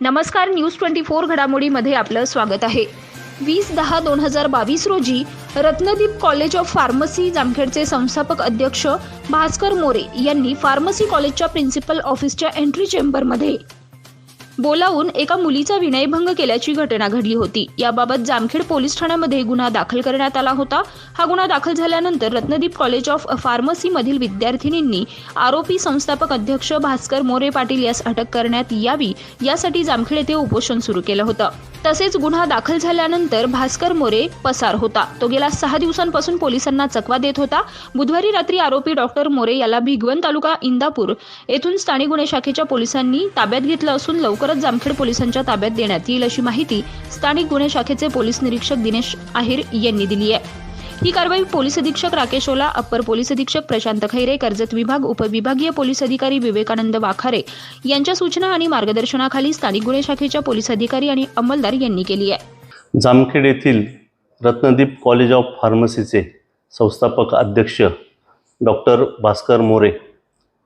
नमस्कार, न्यूज 24 घडामोडीमध्ये आपलं स्वागत आहे। 20/10/2022 रोजी रत्नदीप कॉलेज ऑफ फार्मसी जामखेडचे संस्थापक अध्यक्ष भास्कर मोरे यांनी फार्मसी कॉलेजच्या प्रिन्सिपल ऑफिसच्या एंट्री चेंबरमध्ये बोलावून एका मुलीचा विनयभंग केल्याची घटना घडली होती। याबाबत जामखेड पोलीस ठाण्यामध्ये गुन्हा दाखल करण्यात आला होता। हा गुन्हा दाखल झाल्यानंतर रत्नदीप कॉलेज ऑफ फार्मसी मधील विद्यार्थिनींनी आरोपी संस्थापक अध्यक्ष भास्कर मोरे पाटील यास अटक करण्यात यावी यासाठी जामखेड येथे उपोषण सुरू केलं होतं। तसेच गुन्हा दाखल झाल्यानंतर भास्कर मोरे पसार होता। तो गेल्या 6 दिवसांपासून पोलिसांना चकवा देत होता। बुधवारी रात्री आरोपी डॉक्टर मोरे याला भिगवण तालुका इंदापूर येथून स्थानिक गुन्हे शाखेच्या पोलिसांनी ताब्यात घेतलं असून लवकरच जामखेड पोलिसांच्या ताब्यात देण्यात येईल अशी माहिती स्थानिक गुन्हे शाखेचे पोलीस निरीक्षक दिनेश आहेर यांनी दिली आहे। ही कारवाई पोलीस अधीक्षक राकेश ओला, अप्पर पोलीस अधीक्षक प्रशांत खैरे, कर्जत विभाग उपविभागीय पोलीस अधिकारी विवेकानंद वाखारे यांच्या सूचना आणि मार्गदर्शनाखाली स्थानिक गुन्हे शाखेच्या पोलीस अधिकारी आणि अंमलदार यांनी केली आहे। जामखेड येथील रत्नदीप कॉलेज ऑफ फार्मसीचे संस्थापक अध्यक्ष डॉक्टर भास्कर मोरे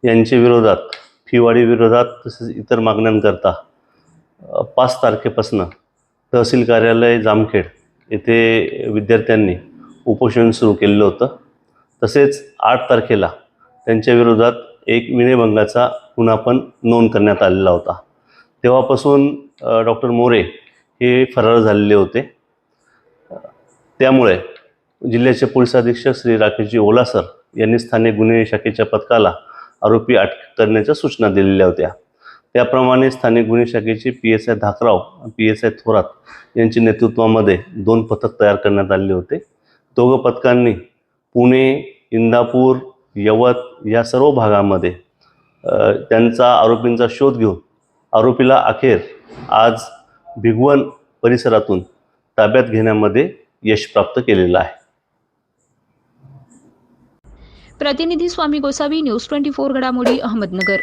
यांच्या विरोधात फीवाढी विरोधात तसेच इतर मागण्यांकरता 5 तारखेपासून तहसील कार्यालय जामखेड येथे विद्यार्थ्यांनी उपोषण सुरू केलेलं होतं। तसेच 8 तारखेला त्यांच्या विरोधात एक विनयभंगाचा गुन्हा पण नोंद करण्यात आलेला होता। तेव्हापासून डॉक्टर मोरे हे फरार झालेले होते। त्यामुळे जिल्ह्याचे पोलीस अधीक्षक श्री राकेशजी ओला सर यांनी स्थानिक गुन्हे शाखेच्या पथकाला आरोपी अटक करण्याच्या सूचना दिलेल्या होत्या। त्याप्रमाणे स्थानिक गुन्हे शाखेचे PSI धाकराव PSI थोरात यांच्या नेतृत्वामध्ये 2 पथक तयार करण्यात आले होते। दोघं पथकांनी पुणे, इंदापूर, यवत या सर्व भागामध्ये आरोपींचा शोध घेऊन आरोपीला अखेर आज भिगवण परिसरातून ताब्यात घेण्यामध्ये यश प्राप्त केलेलं आहे। प्रतिनिधी स्वामी गोसावी, न्यूज 24 घडामोडी, अहमदनगर।